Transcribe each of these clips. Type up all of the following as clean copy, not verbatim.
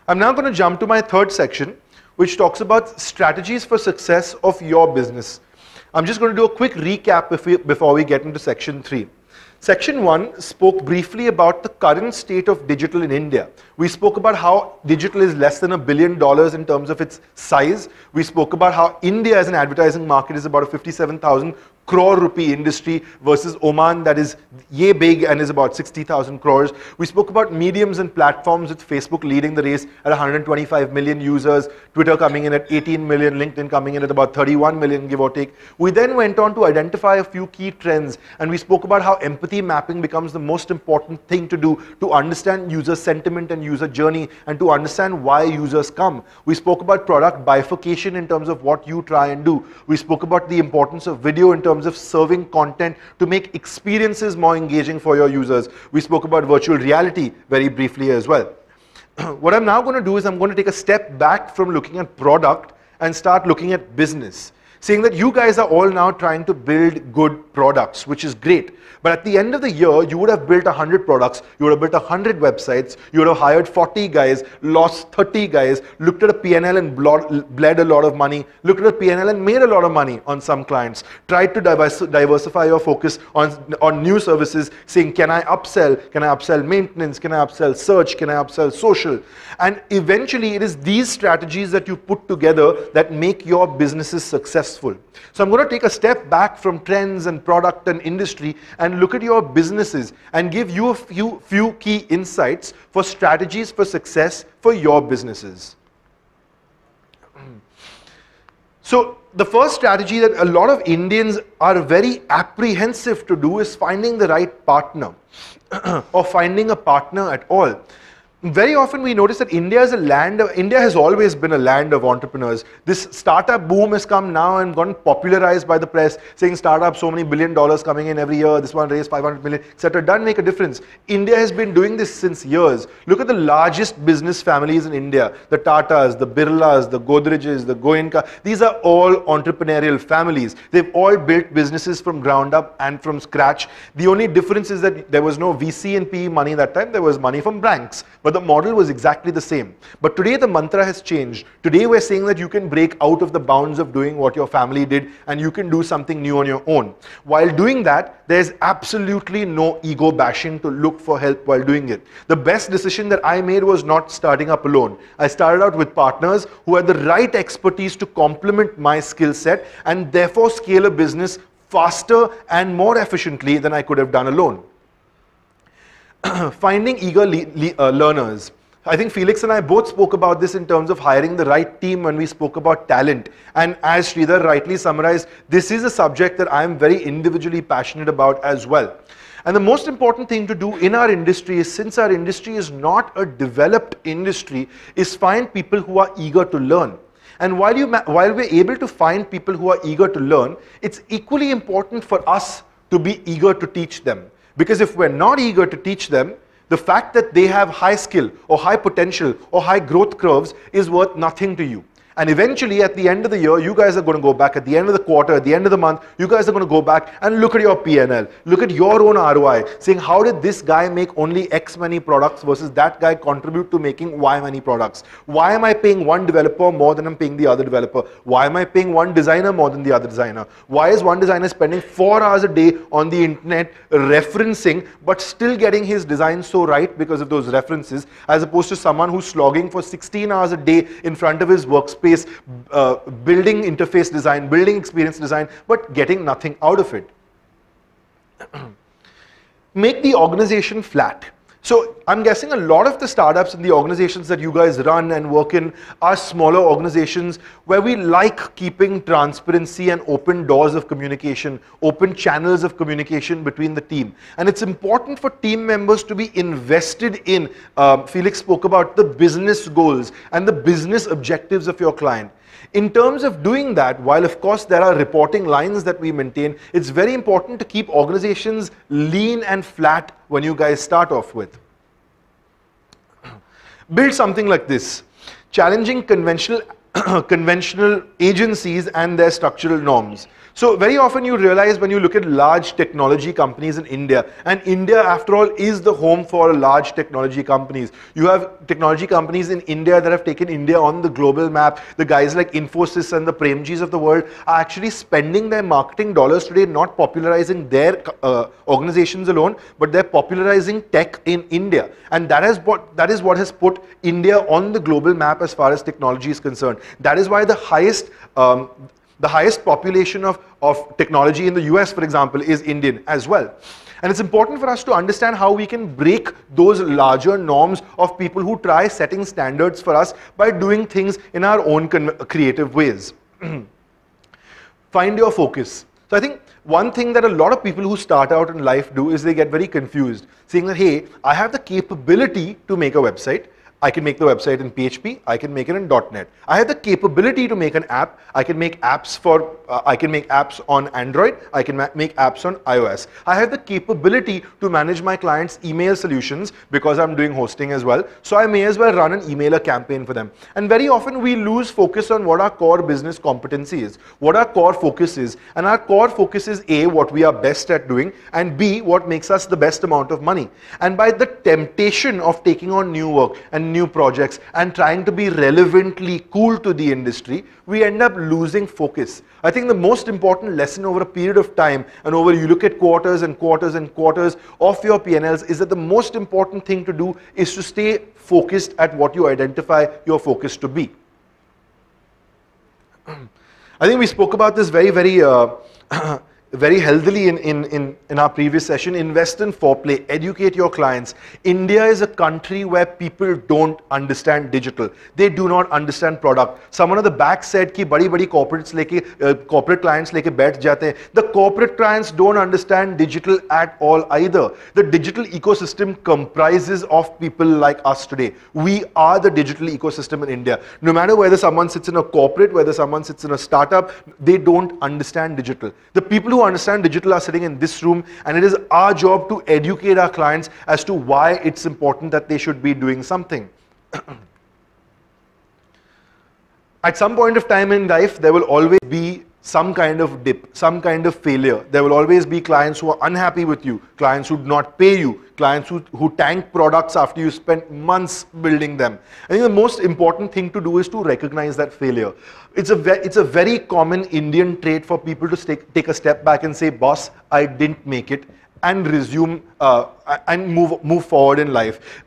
I'm now going to jump to my third section, which talks about strategies for success of your business. I'm just going to do a quick recap before we get into section 3. Section 1 spoke briefly about the current state of digital in India. We spoke about how digital is less than $1 billion in terms of its size. We spoke about how India as an advertising market is about a 57,000 crore rupee industry versus Oman that is yay big and is about 60,000 crores. We spoke about mediums and platforms with Facebook leading the race at 125 million users, Twitter coming in at 18 million, LinkedIn coming in at about 31 million, give or take. We then went on to identify a few key trends, and we spoke about how empathy mapping becomes the most important thing to do to understand user sentiment and user journey and to understand why users come. We spoke about product bifurcation in terms of what you try and do. We spoke about the importance of video in terms of serving content to make experiences more engaging for your users. We spoke about virtual reality very briefly as well. What I'm now going to do is I'm going to take a step back from looking at product and start looking at business, saying that you guys are all now trying to build good products, which is great. But at the end of the year, you would have built 100 products, you would have built 100 websites, you would have hired 40 guys, lost 30 guys, looked at a P&L and bled a lot of money, looked at a P&L and made a lot of money on some clients, tried to diversify your focus on new services, saying, can I upsell maintenance, can I upsell search, can I upsell social? And eventually, it is these strategies that you put together that make your businesses successful. So I'm going to take a step back from trends and product and industry and look at your businesses and give you a few key insights for strategies for success for your businesses. So the first strategy that a lot of Indians are very apprehensive to do is finding the right partner or finding a partner at all. Very often we notice that India has always been a land of entrepreneurs. This startup boom has come now and gotten popularized by the press, saying startups, so many $1 billion coming in every year, this one raised 500 million, etc. Doesn't make a difference. India has been doing this since years. Look at the largest business families in India, the Tatas, the Birlas, the Godrejes, the Goenka. These are all entrepreneurial families. They've all built businesses from ground up and from scratch. The only difference is that there was no VC and PE money that time, there was money from banks. But the model was exactly the same. But today the mantra has changed. Today we're saying that you can break out of the bounds of doing what your family did and you can do something new on your own. While doing that, there's absolutely no ego bashing to look for help while doing it. The best decision that I made was not starting up alone. I started out with partners who had the right expertise to complement my skill set and therefore scale a business faster and more efficiently than I could have done alone. Finding eager learners. I think Felix and I both spoke about this in terms of hiring the right team when we spoke about talent. And as Sridhar rightly summarized, this is a subject that I am very individually passionate about as well. And the most important thing to do in our industry is, since our industry is not a developed industry, is find people who are eager to learn. And while we're able to find people who are eager to learn, it's equally important for us to be eager to teach them. Because if we're not eager to teach them, the fact that they have high skill or high potential or high growth curves is worth nothing to you. And eventually at the end of the year, you guys are going to go back, at the end of the quarter, at the end of the month, you guys are going to go back and look at your P&L, look at your own ROI, saying how did this guy make only X many products versus that guy contribute to making Y many products? Why am I paying one developer more than I'm paying the other developer? Why am I paying one designer more than the other designer? Why is one designer spending 4 hours a day on the internet referencing but still getting his design so right because of those references, as opposed to someone who's slogging for 16 hours a day in front of his workspace, building interface design, building experience design, but getting nothing out of it. Make the organization flat. So I'm guessing a lot of the startups and the organizations that you guys run and work in are smaller organizations where we like keeping transparency and open doors of communication, open channels of communication between the team. And it's important for team members to be invested in, Felix spoke about the business goals and the business objectives of your client. In terms of doing that, while of course there are reporting lines that we maintain, it's very important to keep organizations lean and flat when you guys start off with. Build something like this. Challenging conventional conventional agencies and their structural norms. So very often you realize when you look at large technology companies in India, and India after all is the home for large technology companies. You have technology companies in India that have taken India on the global map. The guys like Infosys and the Premjis of the world are actually spending their marketing dollars today not popularizing their organizations alone, but they're popularizing tech in India. And that is what has put India on the global map as far as technology is concerned. That is why the highest population of technology in the US, for example, is Indian as well. And it's important for us to understand how we can break those larger norms of people who try setting standards for us by doing things in our own creative ways. Find your focus. So I think one thing that a lot of people who start out in life do is they get very confused, saying that, hey, I have the capability to make a website. I can make the website in PHP, I can make it in .NET. I have the capability to make an app, I can make apps on Android, I can make apps on iOS. I have the capability to manage my clients' email solutions because I'm doing hosting as well, so I may as well run an emailer campaign for them. And very often we lose focus on what our core business competency is, what our core focus is, and our core focus is A, what we are best at doing, and B, what makes us the best amount of money. And by the temptation of taking on new work and new projects and trying to be relevantly cool to the industry, we end up losing focus. I think the most important lesson over a period of time, and over you look at quarters and quarters and quarters of your P&Ls, is that the most important thing to do is to stay focused at what you identify your focus to be. I think we spoke about this very healthily in our previous session. Invest in foreplay, educate your clients. India is a country where people don't understand digital. They do not understand product. Someone at the back said कि बड़ी corporate clients लेके बैठ जाते हैं. The corporate clients don't understand digital at all either. The digital ecosystem comprises of people like us today. We are the digital ecosystem in India. No matter whether someone sits in a corporate, whether someone sits in a startup, they don't understand digital. The people who understand digital are sitting in this room, and it is our job to educate our clients as to why it's important that they should be doing something. At some point of time in life, there will always be some kind of dip, some kind of failure. There will always be clients who are unhappy with you, clients who do not pay you, clients who tank products after you spent months building them. I think the most important thing to do is to recognize that failure. It's a very common Indian trait for people to take a step back and say, boss, I didn't make it, and resume and move forward in life.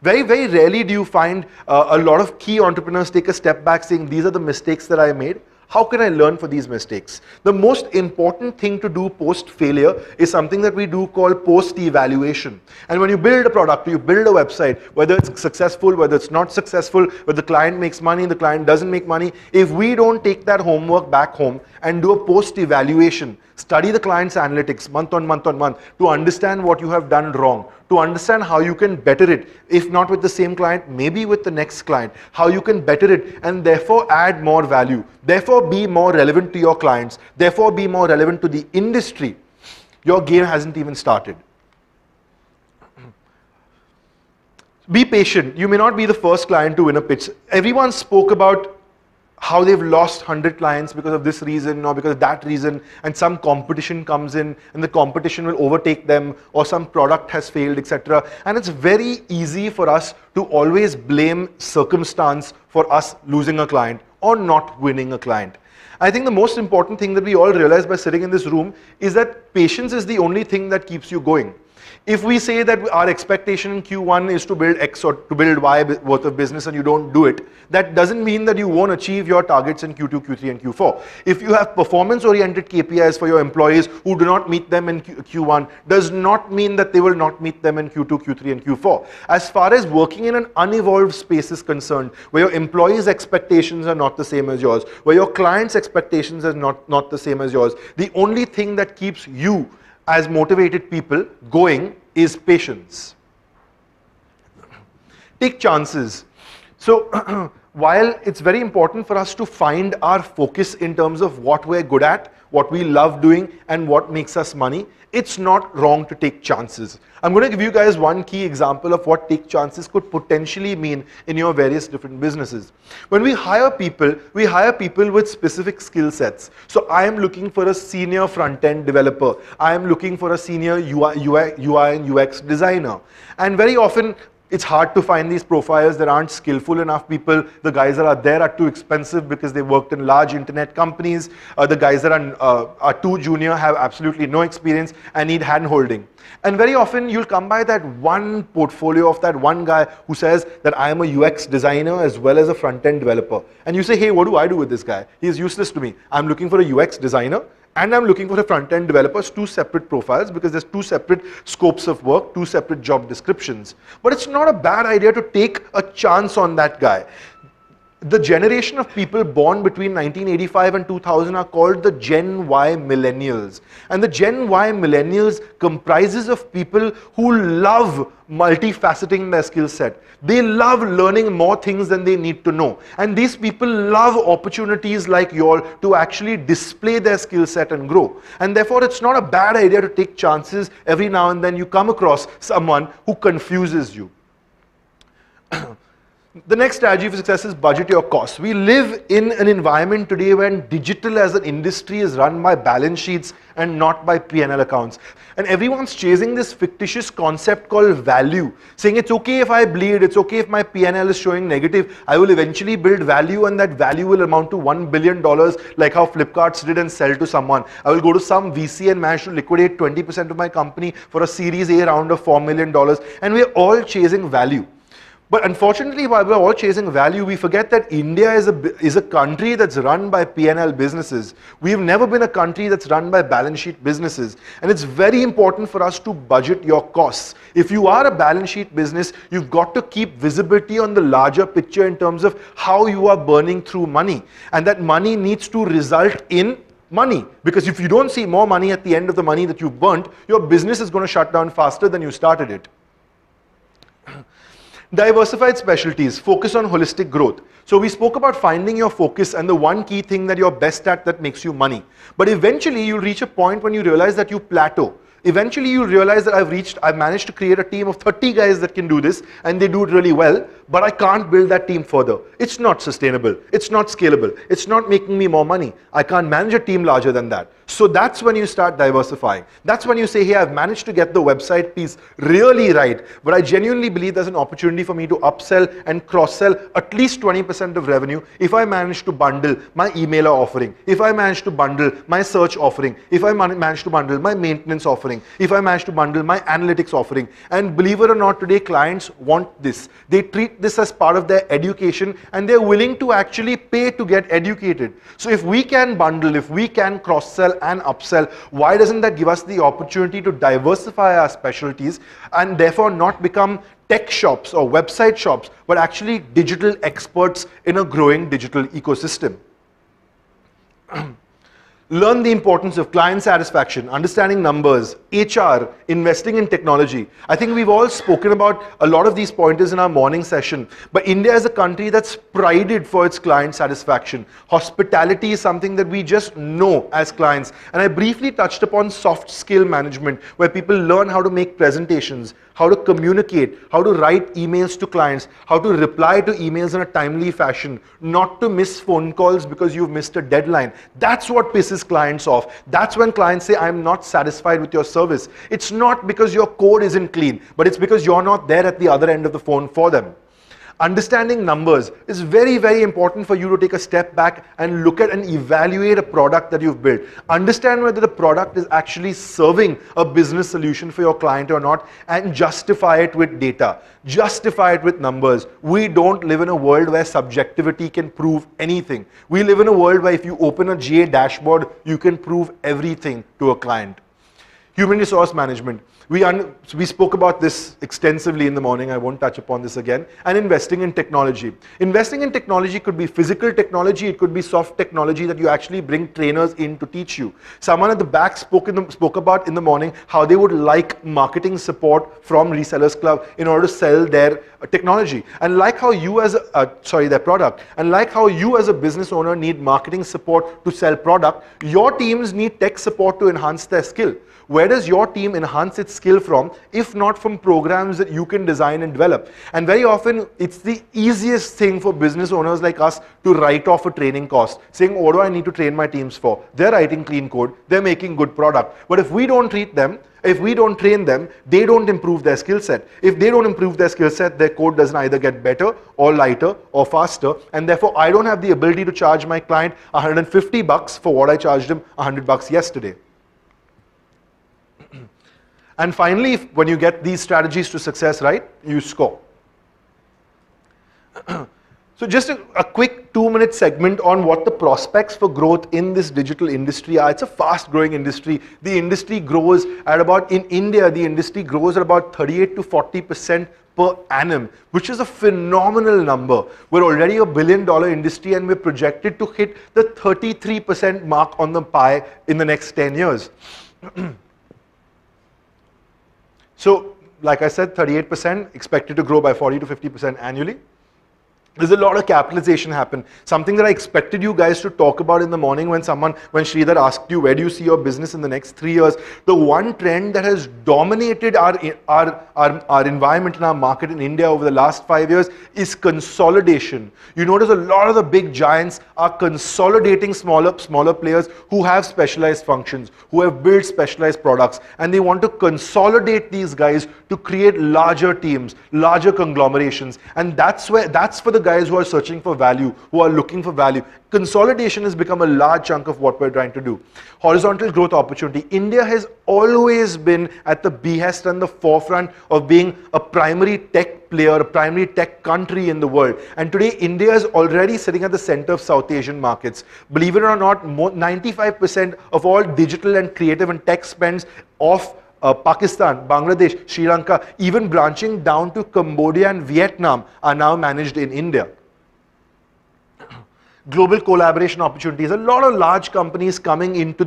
Very rarely do you find a lot of key entrepreneurs take a step back saying, these are the mistakes that I made. How can I learn for these mistakes? The most important thing to do post-failure is something that we do call post-evaluation. And when you build a product, you build a website, whether it's successful, whether it's not successful, whether the client makes money, the client doesn't make money, if we don't take that homework back home and do a post-evaluation, study the client's analytics month on month to understand what you have done wrong, to understand how you can better it, if not with the same client, maybe with the next client, how you can better it and therefore add more value, therefore be more relevant to your clients, therefore be more relevant to the industry, your game hasn't even started. Be patient. You may not be the first client to win a pitch. Everyone spoke about how they've lost 100 clients because of this reason or because of that reason, and some competition comes in and the competition will overtake them, or some product has failed, etc. And it's very easy for us to always blame circumstance for us losing a client or not winning a client. I think the most important thing that we all realize by sitting in this room is that patience is the only thing that keeps you going. If we say that our expectation in Q1 is to build X or to build Y worth of business and you don't do it, that doesn't mean that you won't achieve your targets in Q2, Q3 and Q4. If you have performance-oriented KPIs for your employees who do not meet them in Q1, does not mean that they will not meet them in Q2, Q3 and Q4. As far as working in an unevolved space is concerned, where your employees' expectations are not the same as yours, where your clients' expectations are not the same as yours, the only thing that keeps you as motivated people going is patience. Take chances. So while it's very important for us to find our focus in terms of what we're good at, what we love doing, and what makes us money, it's not wrong to take chances. I'm going to give you guys one key example of what take chances could potentially mean in your various different businesses. When we hire people with specific skill sets. So I am looking for a senior front-end developer. I am looking for a senior UI and UX designer. And very often, it's hard to find these profiles. There aren't skillful enough people. The guys that are there are too expensive because they worked in large internet companies. The guys that are too junior have absolutely no experience and need hand-holding. And very often you'll come by that one portfolio of that one guy who says that I am a UX designer as well as a front-end developer. And you say, hey, what do I do with this guy? He is useless to me. I'm looking for a UX designer and I'm looking for a front-end developer, two separate profiles because there's two separate scopes of work, two separate job descriptions. But it's not a bad idea to take a chance on that guy. The generation of people born between 1985 and 2000 are called the Gen Y millennials. And the Gen Y millennials comprises of people who love multifaceting their skill set. They love learning more things than they need to know. And these people love opportunities like yours to actually display their skill set and grow. And therefore, it's not a bad idea to take chances every now and then you come across someone who confuses you. The next strategy for success is budget your costs. We live in an environment today when digital as an industry is run by balance sheets and not by P&L accounts. And everyone's chasing this fictitious concept called value, saying it's okay if I bleed, it's okay if my P&L is showing negative, I will eventually build value and that value will amount to $1 billion like how Flipkarts did and sell to someone. I will go to some VC and manage to liquidate 20% of my company for a Series A round of $4 million, and we're all chasing value. But unfortunately, while we're all chasing value, we forget that India is a country that's run by P&L businesses. We've never been a country that's run by balance sheet businesses. And it's very important for us to budget your costs. If you are a balance sheet business, you've got to keep visibility on the larger picture in terms of how you are burning through money. And that money needs to result in money. Because if you don't see more money at the end of the money that you've burnt, your business is going to shut down faster than you started it. Diversified specialties, focus on holistic growth. So we spoke about finding your focus and the one key thing that you're best at that makes you money. But eventually you'll reach a point when you realize that you plateau. Eventually you'll realize that I've managed to create a team of 30 guys that can do this and they do it really well, but I can't build that team further. It's not sustainable. It's not scalable. It's not making me more money. I can't manage a team larger than that. So that's when you start diversifying. That's when you say, hey, I've managed to get the website piece really right, but I genuinely believe there's an opportunity for me to upsell and cross-sell at least 20% of revenue if I manage to bundle my emailer offering, if I manage to bundle my search offering, if I manage to bundle my maintenance offering, if I manage to bundle my analytics offering. And believe it or not, today clients want this. They treat this as part of their education and they're willing to actually pay to get educated. So if we can bundle, if we can cross-sell and upsell, why doesn't that give us the opportunity to diversify our specialties and therefore not become tech shops or website shops, but actually digital experts in a growing digital ecosystem? Learn the importance of client satisfaction, understanding numbers, HR, investing in technology. I think we've all spoken about a lot of these pointers in our morning session, but India is a country that's prided for its client satisfaction. Hospitality is something that we just know as clients. And I briefly touched upon soft skill management, where people learn how to make presentations, how to communicate, how to write emails to clients, how to reply to emails in a timely fashion, not to miss phone calls because you've missed a deadline. That's what pisses clients off. That's when clients say, I'm not satisfied with your service. It's not because your code isn't clean, but it's because you're not there at the other end of the phone for them. Understanding numbers is very, very important for you to take a step back and look at and evaluate a product that you've built. Understand whether the product is actually serving a business solution for your client or not, and justify it with data. Justify it with numbers. We don't live in a world where subjectivity can prove anything. We live in a world where if you open a GA dashboard, you can prove everything to a client. Human resource management. We spoke about this extensively in the morning. I won't touch upon this again. And investing in technology. Investing in technology could be physical technology. It could be soft technology that you actually bring trainers in to teach you. Someone at the back spoke about in the morning how they would like marketing support from Resellers Club in order to sell their technology. And like how you as their product. And like how you as a business owner need marketing support to sell product, your teams need tech support to enhance their skill. Where does your team enhance its skill from, if not from programs that you can design and develop? And very often, it's the easiest thing for business owners like us to write off a training cost, saying, what do I need to train my teams for? They're writing clean code, they're making good product. But if we don't treat them, if we don't train them, they don't improve their skill set. If they don't improve their skill set, their code doesn't either get better or lighter or faster, and therefore I don't have the ability to charge my client $150 for what I charged him $100 yesterday. And finally, when you get these strategies to success right, you score. So just a quick 2-minute segment on what the prospects for growth in this digital industry are. It's a fast-growing industry. The industry grows at about, in India, the industry grows at about 38 to 40% per annum, which is a phenomenal number. We're already a $1 billion industry and we're projected to hit the 33% mark on the pie in the next 10 years. So, like I said, 38% expected to grow by 40 to 50% annually. There's a lot of capitalization happen. Something that I expected you guys to talk about in the morning when Sridhar asked you, where do you see your business in the next 3 years? The one trend that has dominated our environment and our market in India over the last 5 years is consolidation. You notice a lot of the big giants are consolidating smaller players who have specialized functions, who have built specialized products, and they want to consolidate these guys to create larger teams, larger conglomerations, and that's for the guys who are searching for value, who are looking for value. Consolidation has become a large chunk of what we're trying to do. Horizontal growth opportunity. India has always been at the behest and the forefront of being a primary tech player, a primary tech country in the world. And today, India is already sitting at the center of South Asian markets. Believe it or not, 95% of all digital and creative and tech spends of Pakistan, Bangladesh, Sri Lanka, even branching down to Cambodia and Vietnam are now managed in India. Global collaboration opportunities. A lot of large companies coming into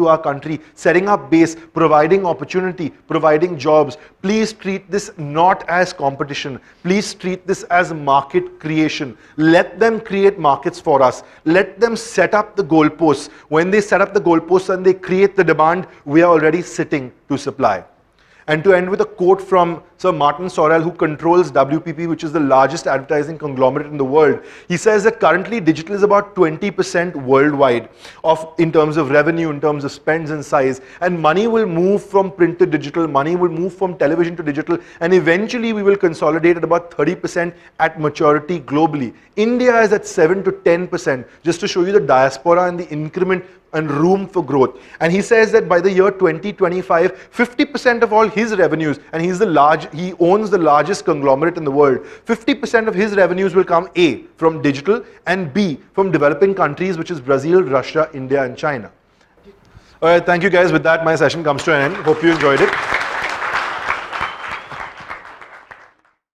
our country, setting up base, providing opportunity, providing jobs. Please treat this not as competition. Please treat this as market creation. Let them create markets for us. Let them set up the goalposts. When they set up the goalposts and they create the demand, we are already sitting to supply. And to end with a quote from Sir Martin Sorrell, who controls WPP, which is the largest advertising conglomerate in the world. He says that currently digital is about 20% worldwide in terms of revenue, in terms of spends and size. And money will move from print to digital, money will move from television to digital, and eventually we will consolidate at about 30% at maturity globally. India is at 7 to 10%, just to show you the diaspora and the increment and room for growth. And he says that by the year 2025, 50% of all his revenues, and he owns the largest conglomerate in the world, 50% of his revenues will come A, from digital, and B, from developing countries, which is Brazil, Russia, India, and China. All right, thank you guys. With that, my session comes to an end. Hope you enjoyed it.